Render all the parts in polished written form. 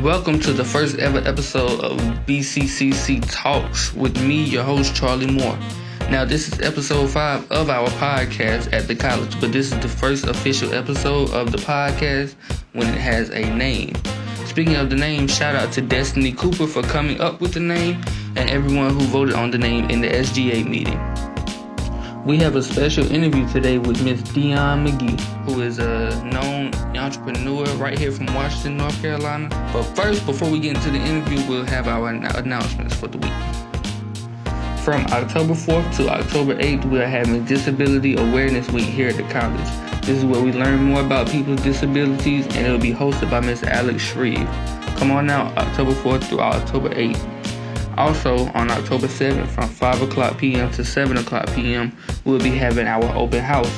Welcome to the first ever episode of BCCC Talks with me, your host, Charlie Moore. Now, this is episode 5 of our podcast at the college, but this is the first official episode of the podcast when it has a name. Speaking of the name, shout out to Destiny Cooper for coming up with the name and everyone who voted on the name in the SGA meeting. We have a special interview today with Miss Dionne McGee, who is a known entrepreneur right here from Washington, North Carolina. But first, before we get into the interview, we'll have our announcements for the week. From October 4th to October 8th, we are having Disability Awareness Week here at the college. This is where we learn more about people's disabilities, and it will be hosted by Miss Alex Shreve. Come on out October 4th through October 8th. Also, on October 7th, from 5 o'clock p.m. to 7 o'clock p.m., we'll be having our open house.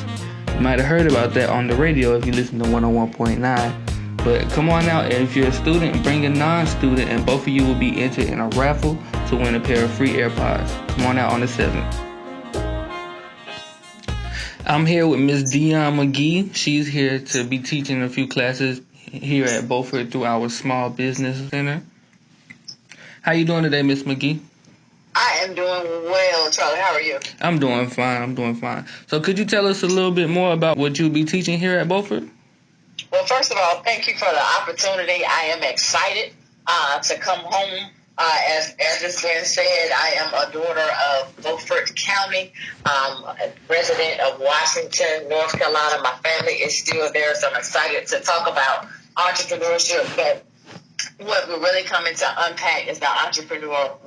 You might have heard about that on the radio if you listen to 101.9. But come on out, and if you're a student, bring a non-student, and both of you will be entered in a raffle to win a pair of free AirPods. Come on out on the 7th. I'm here with Miss Dionne McGee. She's here to be teaching a few classes here at Beaufort through our Small Business Center. How you doing today, Miss McGee? I am doing well, Charlie. How are you? I'm doing fine. So could you tell us a little bit more about what you'll be teaching here at Beaufort? Well, first of all, thank you for the opportunity. I am excited to come home. As it's been said, I am a daughter of Beaufort County, a resident of Washington, North Carolina. My family is still there, so I'm excited to talk about entrepreneurship. But what we're really coming to unpack is the entrepreneurial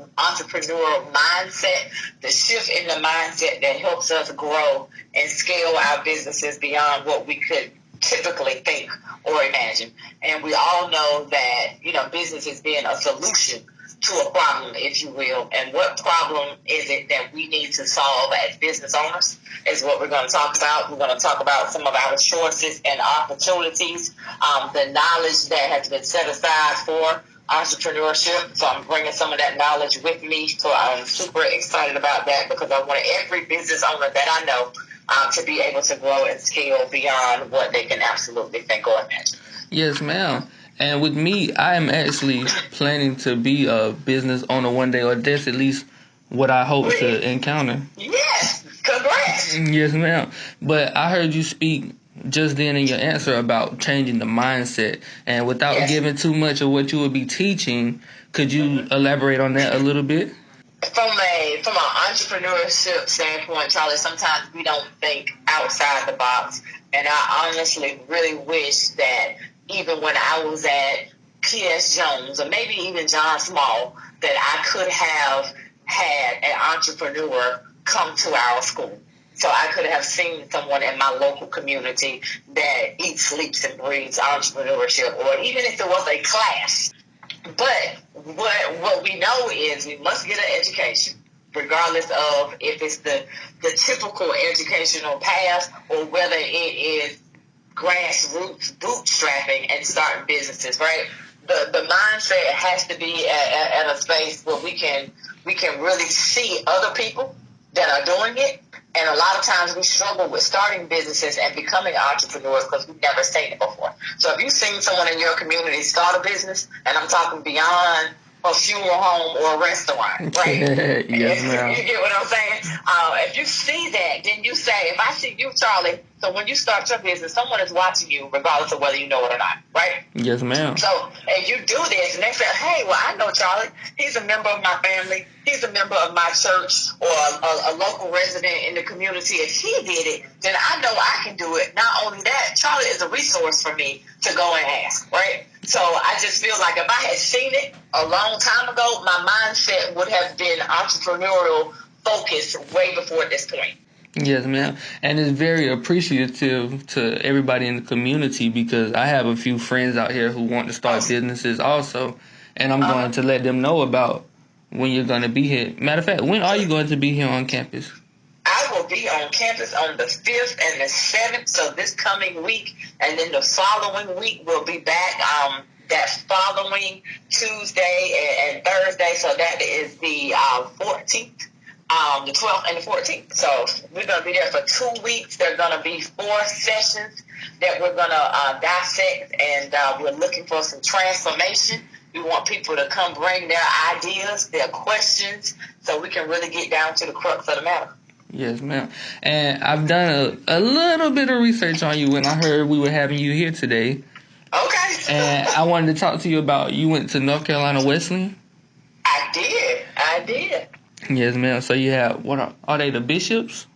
mindset, the shift in the mindset that helps us grow and scale our businesses beyond what we could typically think or imagine. And we all know that, business is being a solution to a problem, if you will. And what problem is it that we need to solve as business owners is what we're going to talk about. We're going to talk about some of our choices and opportunities, the knowledge that has been set aside for entrepreneurship. So I'm bringing some of that knowledge with me. So I'm super excited about that because I want every business owner that I know to be able to grow and scale beyond what they can absolutely think or imagine. Yes, ma'am. And with me, I am actually planning to be a business owner one day, or that's at least what I hope to encounter. Yes, congrats. Yes, ma'am. But I heard you speak just then in your answer about changing the mindset. And without giving too much of what you would be teaching, could you elaborate on that a little bit? From an entrepreneurship standpoint, Charlie, sometimes we don't think outside the box. And I honestly really wish that even when I was at P.S. Jones or maybe even John Small, that I could have had an entrepreneur come to our school. So I could have seen someone in my local community that eats, sleeps, and breathes entrepreneurship, or even if there was a class. But what we know is we must get an education, regardless of if it's the typical educational path or whether it is grassroots bootstrapping and starting businesses, right? The mindset has to be at a space where we can really see other people that are doing it. And a lot of times we struggle with starting businesses and becoming entrepreneurs because we've never seen it before. So if you've seen someone in your community start a business, and I'm talking beyond a funeral home or a restaurant, right? Yes, ma'am. You get what I'm saying? If you see that, then you say, if I see you, Charlie, so when you start your business, someone is watching you regardless of whether you know it or not, right? Yes, ma'am. So if you do this and they say, hey, well, I know Charlie. He's a member of my family. He's a member of my church or a local resident in the community. If he did it, then I know I can do it. Not only that, Charlie is a resource for me to go and ask, right? So I just feel like if I had seen it a long time ago, my mindset would have been entrepreneurial focused way before this point. Yes, ma'am. And it's very appreciative to everybody in the community because I have a few friends out here who want to start businesses also. And I'm going to let them know about when you're going to be here. Matter of fact, when are you going to be here on campus? I will be on campus on the 5th and the 7th, so this coming week. And then the following week, we'll be back that following Tuesday and Thursday. So that is the 14th. The 12th and the 14th. So we're going to be there for 2 weeks. There are going to be 4 sessions that we're going to dissect, and we're looking for some transformation We want people to come bring their ideas, their questions, so we can really get down to the crux of the matter. Yes, ma'am. And I've done a little bit of research on you when I heard we were having you here today. Okay. And I wanted to talk to you about, you went to North Carolina Wesleyan? I did. Yes, ma'am. So you have, what are they, the bishops?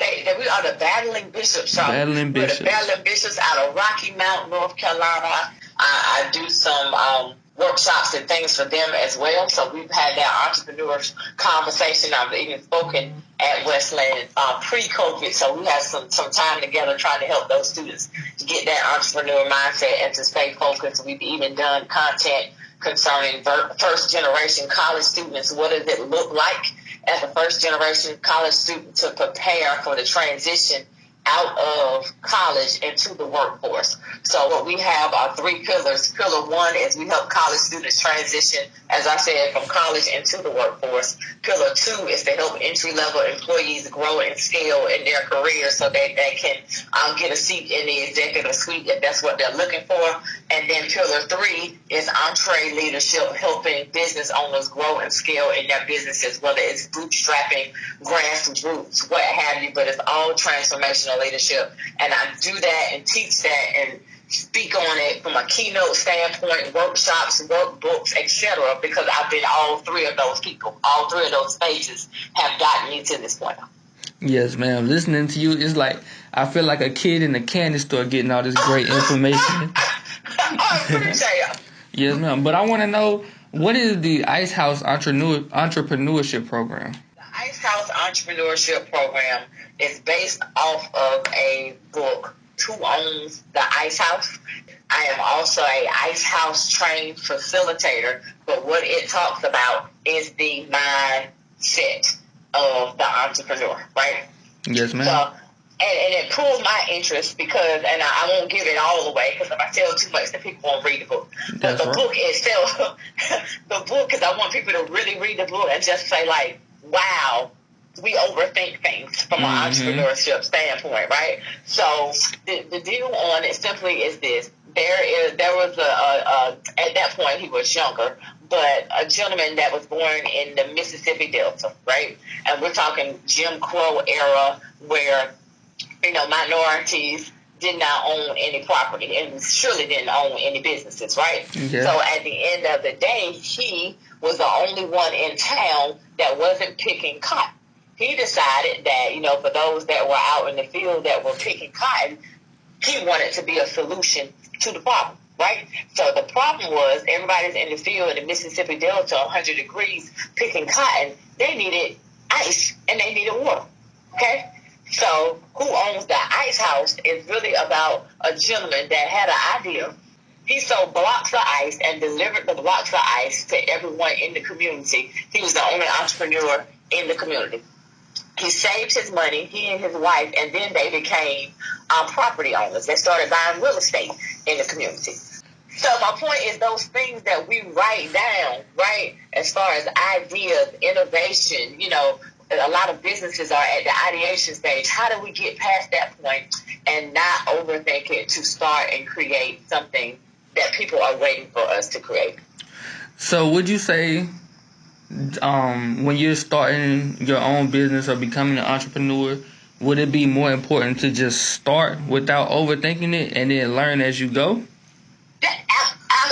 We are the Battling Bishops. Battling Bishops. We're the Battling Bishops out of Rocky Mount, North Carolina. I do some workshops and things for them as well. So we've had that entrepreneurs conversation. I've even spoken at Wesleyan pre-COVID. So we had some time together trying to help those students to get that entrepreneur mindset and to stay focused. We've even done content concerning first-generation college students. What does it look like as a first-generation college student to prepare for the transition out of college into the workforce? So what we have are three pillars. Pillar one is we help college students transition, as I said, from college into the workforce. Pillar two is to help entry-level employees grow and scale in their careers so they can get a seat in the executive suite if that's what they're looking for. And then pillar three is entree leadership, helping business owners grow and scale in their businesses, whether it's bootstrapping, grassroots, what have you, but it's all transformational leadership. And I do that and teach that and speak on it from a keynote standpoint, workshops, workbooks, etc., because I've been all three of those people. All three of those stages have gotten me to this point. Yes, ma'am. Listening to you is like, I feel like a kid in a candy store getting all this great information. I appreciate it. Yes, ma'am. But I want to know, what is the Ice House Entrepreneurship Program? The Ice House Entrepreneurship Program is based off of a book, Who Owns the Ice House? I am also a Ice House trained facilitator, but what it talks about is the mindset of the entrepreneur, right? Yes, ma'am. So, and it pulled my interest because, and I won't give it all away because if I tell too much, then people won't read the book. But the book itself, the book, because I want people to really read the book and just say like, wow, we overthink things from an entrepreneurship standpoint, right? So the deal on it simply is this. There was at that point he was younger, but a gentleman that was born in the Mississippi Delta, right? And we're talking Jim Crow era where, minorities did not own any property and surely didn't own any businesses, right? Yeah. So at the end of the day, he was the only one in town that wasn't picking cotton. He decided that, for those that were out in the field that were picking cotton, he wanted to be a solution to the problem, right? So the problem was everybody's in the field in the Mississippi Delta, 100 degrees, picking cotton. They needed ice and they needed water, okay? So Who Owns the Ice House is really about a gentleman that had an idea. He sold blocks of ice and delivered the blocks of ice to everyone in the community. He was the only entrepreneur in the community. He saved his money, he and his wife, and then they became property owners. They started buying real estate in the community. So my point is those things that we write down, right, as far as ideas, innovation, a lot of businesses are at the ideation stage. How do we get past that point and not overthink it to start and create something that people are waiting for us to create? So would you say when you're starting your own business or becoming an entrepreneur, would it be more important to just start without overthinking it and then learn as you go?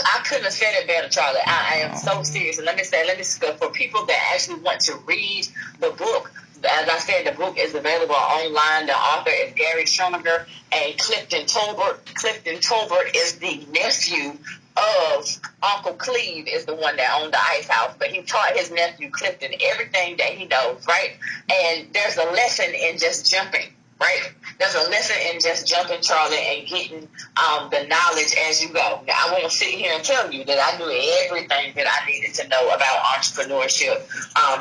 I couldn't have said it better, Charlie. I am so serious. And let me for people that actually want to read the book, as I said, the book is available online. The author is Gary Schoninger and Clifton Tolbert. Clifton Tolbert is the nephew of Uncle Cleve, is the one that owned the Ice House, but he taught his nephew Clifton everything that he knows, right? And there's a lesson in just jumping, right? There's a lesson in just jumping, Charlie, and getting the knowledge as you go. Now, I won't sit here and tell you that I knew everything that I needed to know about entrepreneurship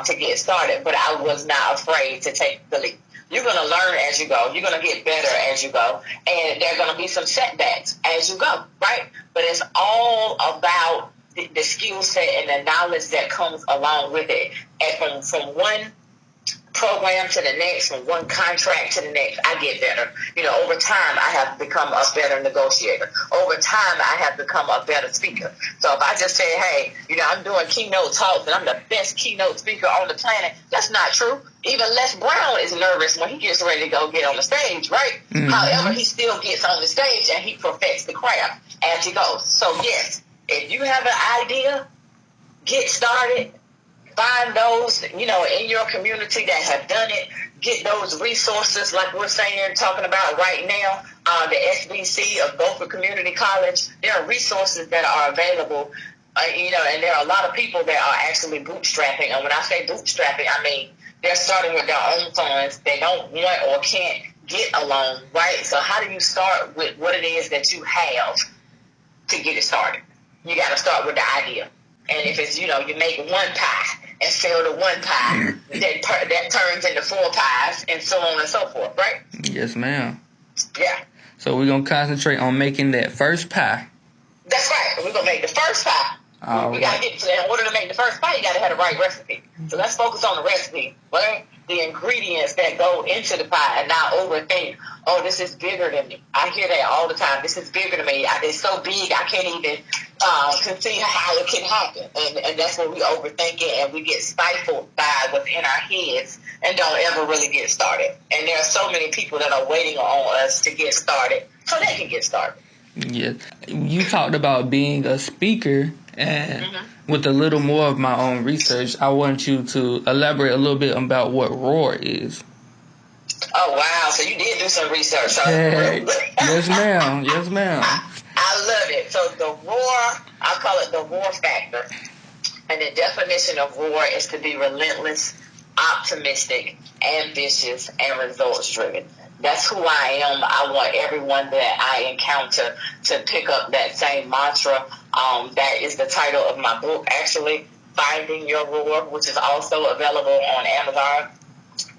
to get started, but I was not afraid to take the leap. You're going to learn as you go. You're going to get better as you go. And there are going to be some setbacks as you go, right? But it's all about the skill set and the knowledge that comes along with it. And from one program to the next, from one contract to the next, I get better. Over time, I have become a better negotiator. Over time, I have become a better speaker. So if I just say, hey, I'm doing keynote talks and I'm the best keynote speaker on the planet, that's not true. Even Les Brown is nervous when he gets ready to go get on the stage, right? Mm-hmm. However, he still gets on the stage and he perfects the craft as he goes. So yes, if you have an idea, get started. Find those, in your community that have done it. Get those resources, like we're talking about right now. The SBC of Beaufort Community College. There are resources that are available, and there are a lot of people that are actually bootstrapping. And when I say bootstrapping, I mean they're starting with their own funds. They don't want or can't get a loan, right? So how do you start with what it is that you have to get it started? You got to start with the idea. And if it's, you make one pie and sell the one pie, that turns into 4 pies and so on and so forth, right? Yes, ma'am. Yeah. So we're going to concentrate on making that first pie. That's right. We're going to make the first pie. We got to get to that. In order to make the first pie, you got to have the right recipe. So let's focus on the recipe, right? The ingredients that go into the pie and not overthink, oh, this is bigger than me. I hear that all the time. This is bigger than me. It's so big, I can't even conceive how it can happen. And that's when we overthink it and we get stifled by what's in our heads and don't ever really get started. And there are so many people that are waiting on us to get started so they can get started. Yes. You talked about being a speaker, and with a little more of my own research, I want you to elaborate a little bit about what roar is. Oh, wow. So you did do some research. Hey. Yes, ma'am. Yes, ma'am. I love it. So the roar, I call it the roar factor. And the definition of roar is to be relentless, optimistic, ambitious, and results driven. That's who I am. I want everyone that I encounter to pick up that same mantra. That is the title of my book, actually, Finding Your Roar, which is also available on Amazon.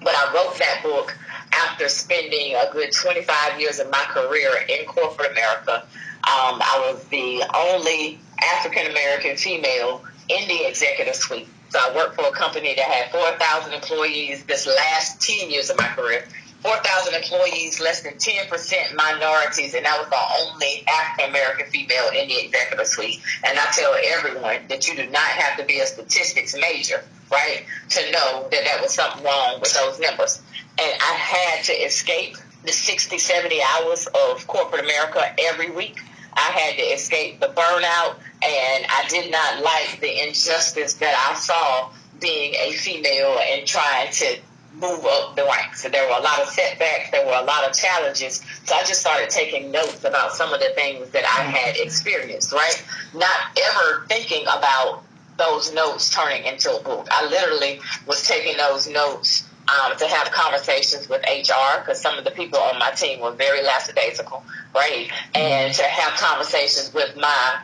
But I wrote that book after spending a good 25 years of my career in corporate America. I was the only African-American female in the executive suite. So I worked for a company that had 4,000 employees this last 10 years of my career. 4,000 employees, less than 10% minorities, and I was the only African-American female in the executive suite. And I tell everyone that you do not have to be a statistics major, right, to know that there was something wrong with those numbers. And I had to escape the 60, 70 hours of corporate America every week. I had to escape the burnout, and I did not like the injustice that I saw being a female and trying to move up the ranks. So there were a lot of setbacks, there were a lot of challenges. So I just started taking notes about some of the things that I had experienced, right? Not ever thinking about those notes turning into a book. I literally was taking those notes to have conversations with HR, because some of the people on my team were very lackadaisical, right? And to have conversations with my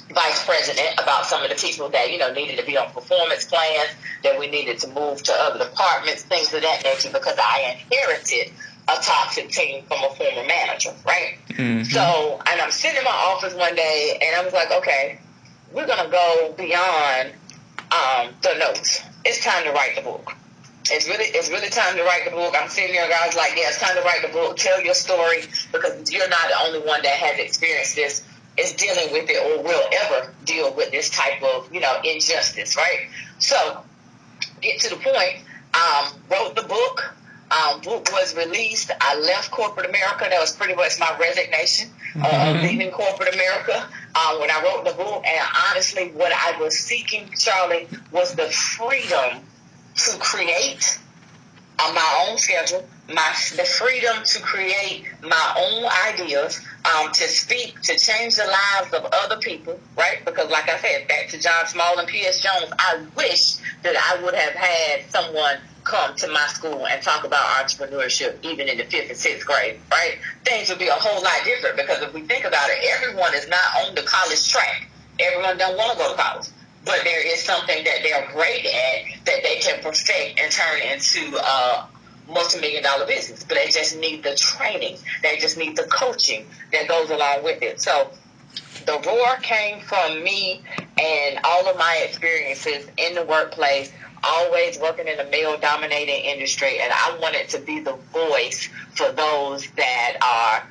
vice president about some of the people that, needed to be on performance plans, that we needed to move to other departments, things of that nature, because I inherited a toxic team from a former manager, right? So, and I'm sitting in my office one day, and I was like, okay, we're going to go beyond the notes. It's time to write the book. It's really time to write the book. I'm sitting there, guys, like, yeah, it's time to write the book. Tell your story, because you're not the only one that has experienced this, is dealing with it, or will ever deal with this type of, injustice, right? So, get to the point, wrote the book. Book was released. I left corporate America. That was pretty much my resignation of leaving corporate America when I wrote the book. And honestly, what I was seeking, Charlie, was the freedom to create on my own schedule, the freedom to create my own ideas, to speak, to change the lives of other people, right? Because like I said, back to John Small and P.S. Jones, I wish that I would have had someone come to my school and talk about entrepreneurship even in the 5th and 6th grade, right? Things would be a whole lot different, because if we think about it, everyone is not on the college track. Everyone don't want to go to college. But there is something that they're great at that they can perfect and turn into a multi-million-dollar business. But they just need the training. They just need the coaching that goes along with it. So the roar came from me and all of my experiences in the workplace always working in a male-dominated industry, and I wanted to be the voice for those that are,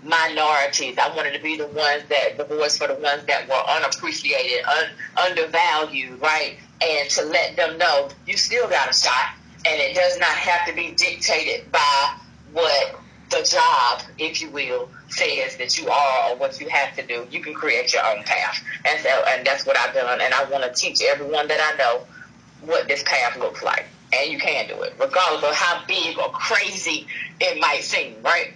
minorities. I wanted to be the voice for the ones that were unappreciated, undervalued, right? And to let them know you still got a shot, and it does not have to be dictated by what the job, if you will, says that you are or what you have to do. You can create your own path. And that's what I've done. And I want to teach everyone that I know what this path looks like. And you can do it, regardless of how big or crazy it might seem, right?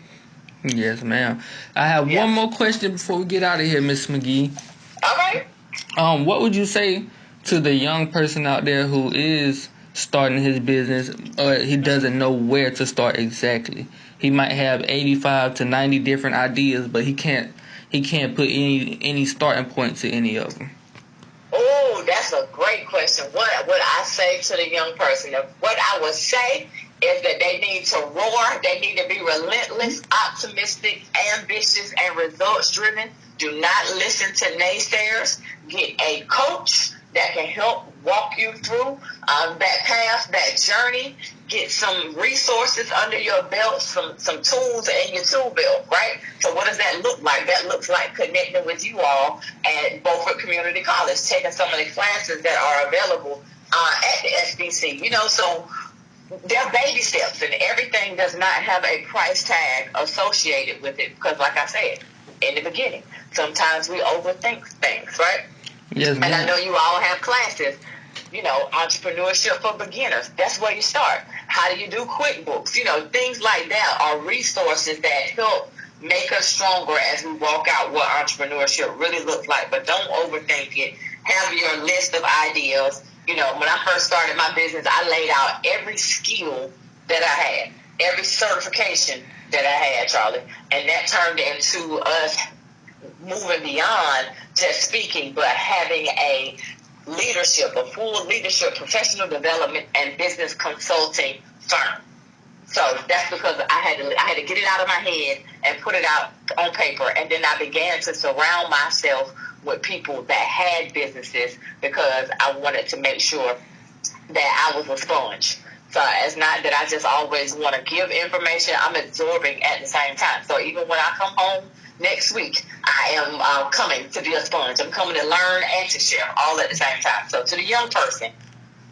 Yes, ma'am. I have one more question before we get out of here, Miss McGee. All right. What would you say to the young person out there who is starting his business, or he doesn't know where to start exactly? He might have 85 to 90 different ideas, but he can't put any starting point to any of them. Oh, that's a great question. What would I say to the young person? What I would say is that they need to roar. They need to be relentless, optimistic, ambitious, and results driven. Do not listen to naysayers. Get a coach that can help walk you through that path, that journey. Get some resources under your belt, some tools in your tool belt, right? So what does that look like? That looks like connecting with you all at Beaufort Community College, taking some of the classes that are available at the SBC. So they're baby steps, and everything does not have a price tag associated with it because, like I said in the beginning, sometimes we overthink things, right? Yes, ma'am. And I know you all have classes, entrepreneurship for beginners. That's where you start. How do you do QuickBooks? Things like that are resources that help make us stronger as we walk out what entrepreneurship really looks like. But don't overthink it. Have your list of ideas. When I first started my business, I laid out every skill that I had, every certification that I had, Charlie. And that turned into us moving beyond just speaking, but having a full leadership, professional development, and business consulting firm. So that's because I had to get it out of my head and put it out on paper, and then I began to surround myself with people that had businesses because I wanted to make sure that I was a sponge. So it's not that I just always want to give information. I'm absorbing at the same time. So even when I come home next week, I am coming to be a sponge. I'm coming to learn and to share all at the same time. So to the young person,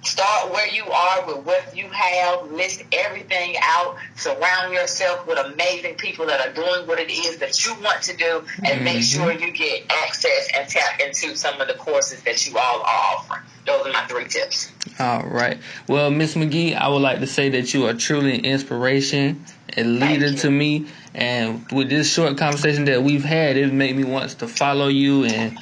start where you are with what you have. List everything out. Surround yourself with amazing people that are doing what it is that you want to do, and make sure you get access and tap into some of the courses that you all are offering. Those are my 3 tips. All right. Well, Miss McGee, I would like to say that you are truly an inspiration, a leader to me. And with this short conversation that we've had, it made me want to follow you and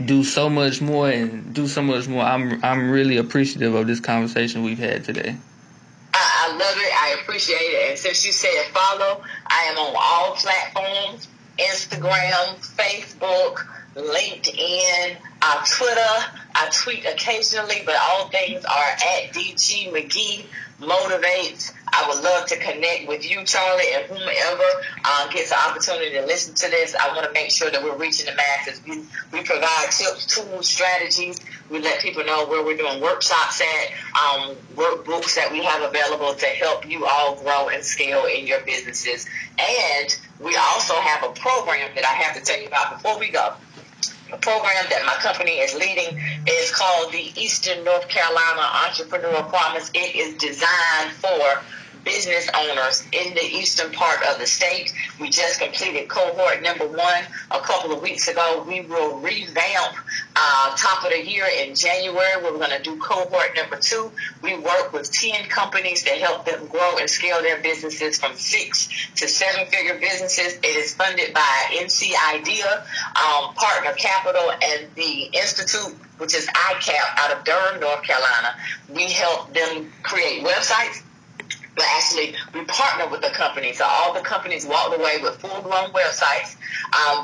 do so much more. I'm really appreciative of this conversation we've had today. I love it. I appreciate it. And since you said follow, I am on all platforms: Instagram, Facebook, LinkedIn, Twitter. I tweet occasionally, but all things are at DG McGee Motivates. I would love to connect with you, Charlie, and whomever gets the opportunity to listen to this. I want to make sure that we're reaching the masses. We provide tips, tools, strategies. We let people know where we're doing workshops at, workbooks that we have available to help you all grow and scale in your businesses. And we also have a program that I have to tell you about before we go. A program that my company is leading is called the Eastern North Carolina Entrepreneurial Promise. It is designed for business owners in the eastern part of the state. We just completed cohort number 1 a couple of weeks ago. We will revamp top of the year in January. We're going to do cohort number 2. We work with 10 companies to help them grow and scale their businesses from 6 to 7-figure businesses. It is funded by NC Idea, Partner Capital, and the Institute, which is ICAP out of Durham, North Carolina. We help them create websites. But actually, we partner with the company. So all the companies walked away with full-blown websites.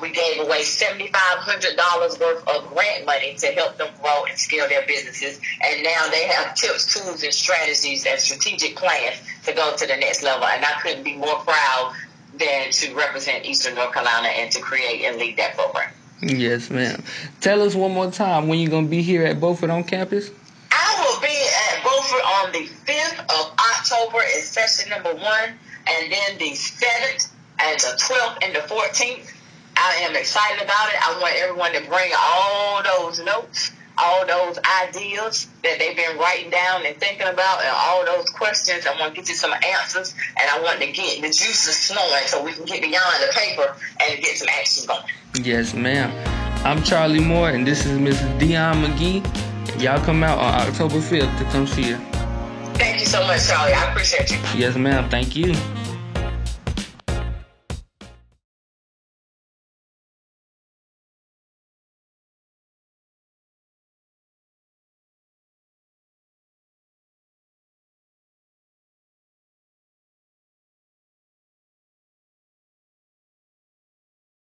We gave away $7,500 worth of grant money to help them grow and scale their businesses. And now they have tips, tools, and strategies and strategic plans to go to the next level. And I couldn't be more proud than to represent Eastern North Carolina and to create and lead that program. Yes, ma'am. Tell us one more time when you're going to be here at Beaufort on campus. I will be at on the 5th of October is session number 1, and then the 7th and the 12th and the 14th. I am excited about it. I want everyone to bring all those notes, all those ideas that they've been writing down and thinking about, and all those questions. I want to get you some answers, and I want to get the juices flowing so we can get beyond the paper and get some action going. Yes, ma'am. I'm Charlie Moore, and this is Mrs. Dionne McGee. Y'all come out on October 5th to come see her. Thank you so much, Charlie. I appreciate you. Yes, ma'am. Thank you.